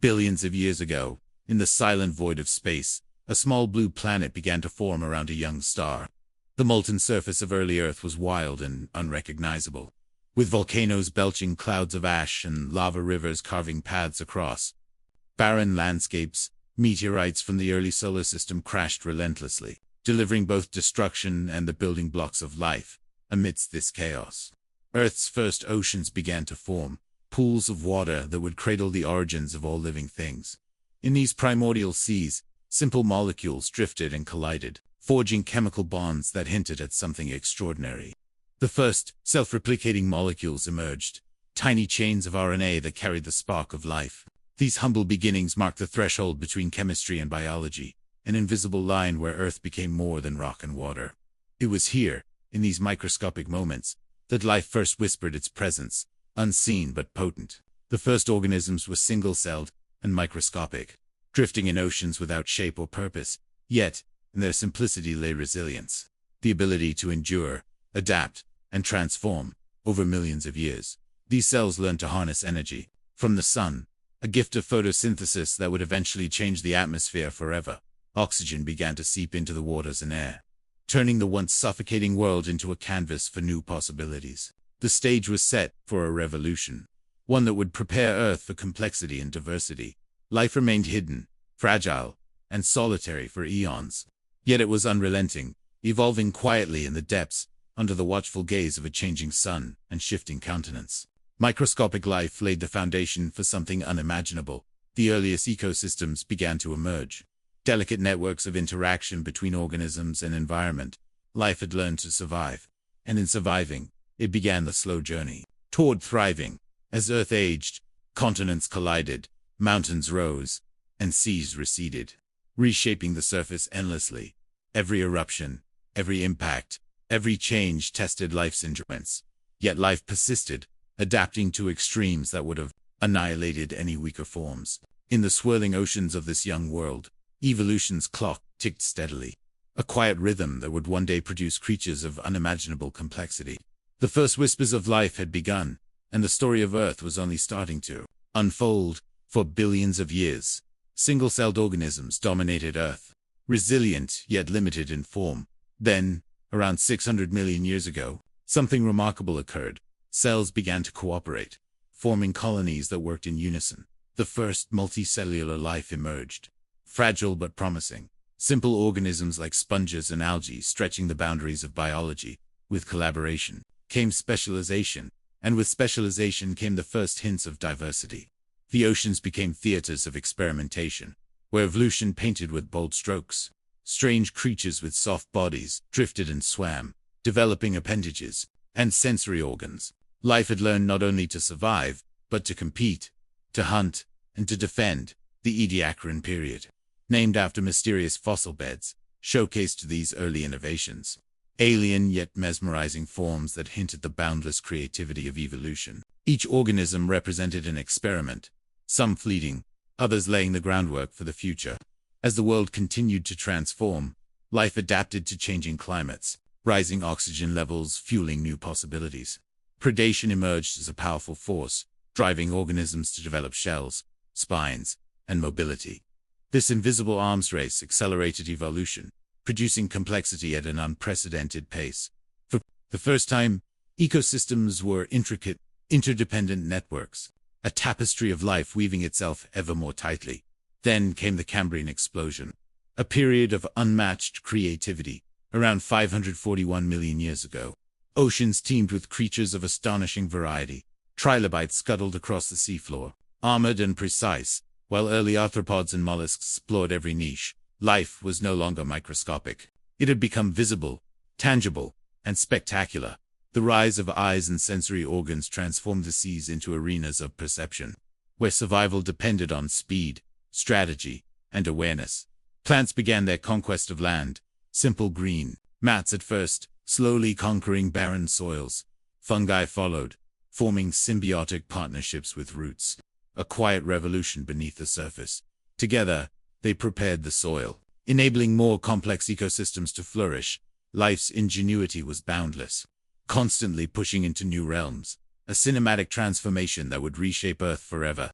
Billions of years ago, in the silent void of space, a small blue planet began to form around a young star. The molten surface of early Earth was wild and unrecognizable, with volcanoes belching clouds of ash and lava rivers carving paths across barren landscapes. Meteorites from the early solar system crashed relentlessly, delivering both destruction and the building blocks of life. Amidst this chaos, Earth's first oceans began to form, pools of water that would cradle the origins of all living things. In these primordial seas, simple molecules drifted and collided, forging chemical bonds that hinted at something extraordinary. The first, self-replicating molecules emerged, tiny chains of RNA that carried the spark of life. These humble beginnings marked the threshold between chemistry and biology, an invisible line where Earth became more than rock and water. It was here, in these microscopic moments, that life first whispered its presence, unseen but potent. The first organisms were single-celled and microscopic, drifting in oceans without shape or purpose, yet, in their simplicity lay resilience, the ability to endure, adapt, and transform over millions of years. These cells learned to harness energy from the sun, a gift of photosynthesis that would eventually change the atmosphere forever. Oxygen began to seep into the waters and air, turning the once suffocating world into a canvas for new possibilities. The stage was set for a revolution, one that would prepare Earth for complexity and diversity. Life remained hidden, fragile, and solitary for eons. Yet it was unrelenting, evolving quietly in the depths, under the watchful gaze of a changing sun and shifting countenance. Microscopic life laid the foundation for something unimaginable. The earliest ecosystems began to emerge, delicate networks of interaction between organisms and environment. Life had learned to survive, and in surviving, it began the slow journey toward thriving. As Earth aged, continents collided, mountains rose, and seas receded, reshaping the surface endlessly. Every eruption, every impact, every change tested life's endurance. Yet life persisted, adapting to extremes that would have annihilated any weaker forms. In the swirling oceans of this young world, evolution's clock ticked steadily, a quiet rhythm that would one day produce creatures of unimaginable complexity. The first whispers of life had begun, and the story of Earth was only starting to unfold. For billions of years, single-celled organisms dominated Earth, resilient yet limited in form. Then, around 600 million years ago, something remarkable occurred. Cells began to cooperate, forming colonies that worked in unison. The first multicellular life emerged, fragile but promising. Simple organisms like sponges and algae stretching the boundaries of biology. With collaboration came specialization, and with specialization came the first hints of diversity. The oceans became theaters of experimentation, where evolution painted with bold strokes. Strange creatures with soft bodies drifted and swam, developing appendages and sensory organs. Life had learned not only to survive, but to compete, to hunt, and to defend. The Ediacaran period, named after mysterious fossil beds, showcased these early innovations. Alien yet mesmerizing forms that hinted the boundless creativity of evolution. Each organism represented an experiment, some fleeting, others laying the groundwork for the future. As the world continued to transform, life adapted to changing climates, rising oxygen levels fueling new possibilities. Predation emerged as a powerful force, driving organisms to develop shells, spines, and mobility. This invisible arms race accelerated evolution, producing complexity at an unprecedented pace. For the first time, ecosystems were intricate, interdependent networks, a tapestry of life weaving itself ever more tightly. Then came the Cambrian explosion, a period of unmatched creativity. Around 541 million years ago, oceans teemed with creatures of astonishing variety. Trilobites scuttled across the seafloor, armored and precise, while early arthropods and mollusks explored every niche. Life was no longer microscopic. It had become visible, tangible, and spectacular. The rise of eyes and sensory organs transformed the seas into arenas of perception, where survival depended on speed, strategy, and awareness. Plants began their conquest of land, simple green mats at first, slowly conquering barren soils. Fungi followed, forming symbiotic partnerships with roots, a quiet revolution beneath the surface. Together, they prepared the soil, enabling more complex ecosystems to flourish. Life's ingenuity was boundless, constantly pushing into new realms, a cinematic transformation that would reshape Earth forever.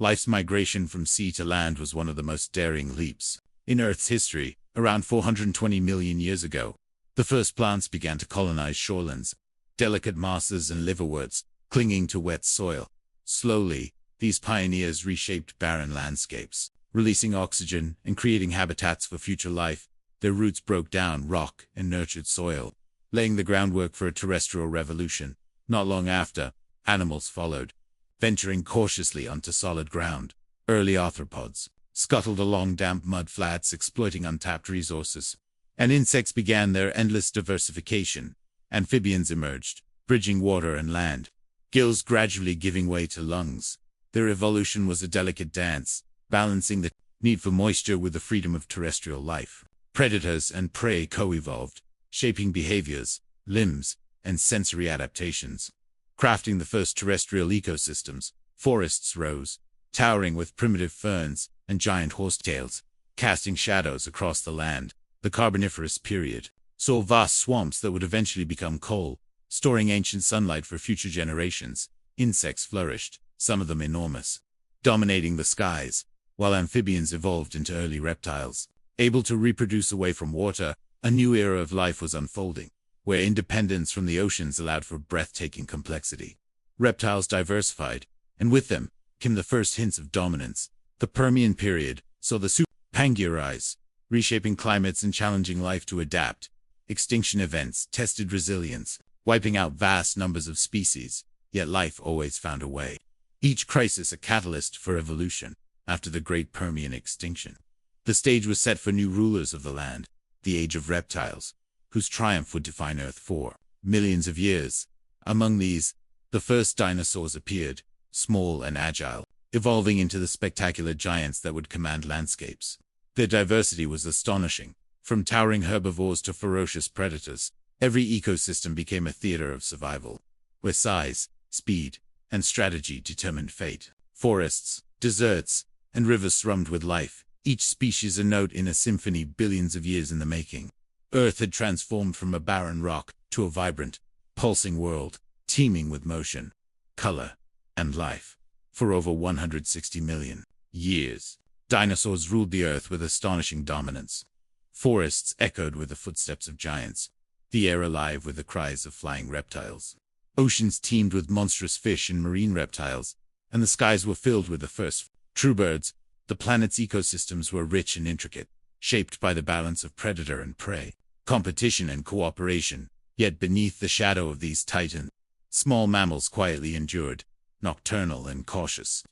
Life's migration from sea to land was one of the most daring leaps in Earth's history. Around 420 million years ago, the first plants began to colonize shorelands, delicate mosses and liverworts clinging to wet soil. Slowly, these pioneers reshaped barren landscapes, releasing oxygen and creating habitats for future life. Their roots broke down rock and nurtured soil, laying the groundwork for a terrestrial revolution. Not long after, animals followed, venturing cautiously onto solid ground. Early arthropods scuttled along damp mud flats, exploiting untapped resources, and insects began their endless diversification. Amphibians emerged, bridging water and land, gills gradually giving way to lungs. Their evolution was a delicate dance, balancing the need for moisture with the freedom of terrestrial life. Predators and prey co-evolved, shaping behaviors, limbs, and sensory adaptations. Crafting the first terrestrial ecosystems, forests rose, towering with primitive ferns and giant horsetails, casting shadows across the land. The Carboniferous period saw vast swamps that would eventually become coal, storing ancient sunlight for future generations. Insects flourished, some of them enormous, dominating the skies, while amphibians evolved into early reptiles, able to reproduce away from water. A new era of life was unfolding, where independence from the oceans allowed for breathtaking complexity. Reptiles diversified, and with them came the first hints of dominance. The Permian period saw the Pangea rise, reshaping climates and challenging life to adapt. Extinction events tested resilience, wiping out vast numbers of species, yet life always found a way. Each crisis a catalyst for evolution. After the Great Permian extinction, the stage was set for new rulers of the land, the Age of Reptiles, whose triumph would define Earth for millions of years. Among these, the first dinosaurs appeared, small and agile, evolving into the spectacular giants that would command landscapes. Their diversity was astonishing. From towering herbivores to ferocious predators, every ecosystem became a theater of survival, where size, speed, and strategy determined fate. Forests, deserts, and rivers thrummed with life, each species a note in a symphony billions of years in the making. Earth had transformed from a barren rock to a vibrant, pulsing world, teeming with motion, color, and life. For over 160 million years, dinosaurs ruled the Earth with astonishing dominance. Forests echoed with the footsteps of giants, the air alive with the cries of flying reptiles. Oceans teemed with monstrous fish and marine reptiles, and the skies were filled with the first true birds. The planet's ecosystems were rich and intricate, shaped by the balance of predator and prey, competition and cooperation. Yet beneath the shadow of these titans, small mammals quietly endured, nocturnal and cautious,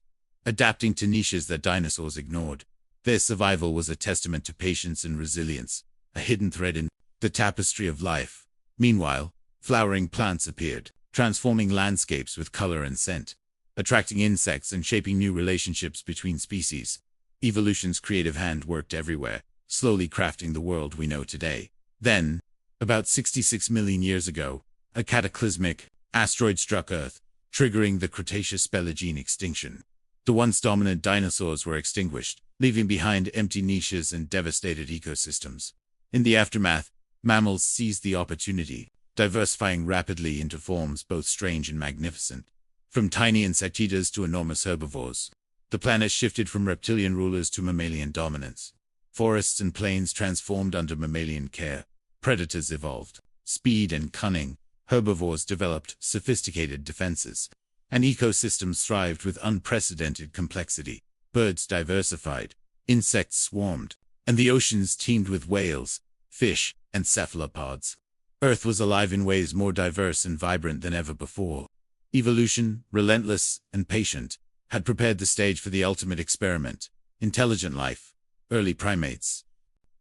adapting to niches that dinosaurs ignored. Their survival was a testament to patience and resilience, a hidden thread in the tapestry of life. Meanwhile, flowering plants appeared, transforming landscapes with color and scent, attracting insects and shaping new relationships between species. Evolution's creative hand worked everywhere, slowly crafting the world we know today. Then, about 66 million years ago, a cataclysmic asteroid struck Earth, triggering the Cretaceous-Paleogene extinction. The once dominant dinosaurs were extinguished, leaving behind empty niches and devastated ecosystems. In the aftermath, mammals seized the opportunity, diversifying rapidly into forms both strange and magnificent. From tiny insect eaters to enormous herbivores, the planet shifted from reptilian rulers to mammalian dominance. Forests and plains transformed under mammalian care. Predators evolved speed and cunning. Herbivores developed sophisticated defenses, and ecosystems thrived with unprecedented complexity. Birds diversified, insects swarmed, and the oceans teemed with whales, fish, and cephalopods. Earth was alive in ways more diverse and vibrant than ever before. Evolution, relentless and patient, had prepared the stage for the ultimate experiment. Intelligent life, early primates,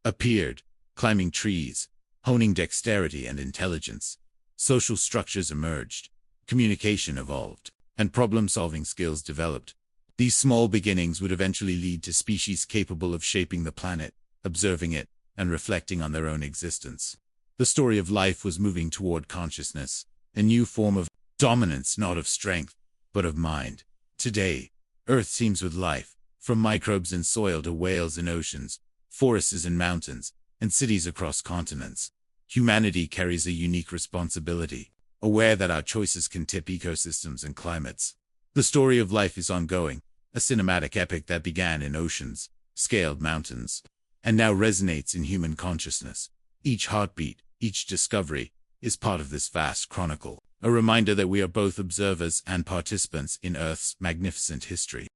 appeared, climbing trees, honing dexterity and intelligence. Social structures emerged, communication evolved, and problem-solving skills developed. These small beginnings would eventually lead to species capable of shaping the planet, observing it, and reflecting on their own existence. The story of life was moving toward consciousness, a new form of dominance, not of strength, but of mind. Today, Earth teems with life, from microbes in soil to whales in oceans, forests in mountains, and cities across continents. Humanity carries a unique responsibility, aware that our choices can tip ecosystems and climates. The story of life is ongoing, a cinematic epic that began in oceans, scaled mountains, and now resonates in human consciousness. Each heartbeat, each discovery, is part of this vast chronicle, a reminder that we are both observers and participants in Earth's magnificent history.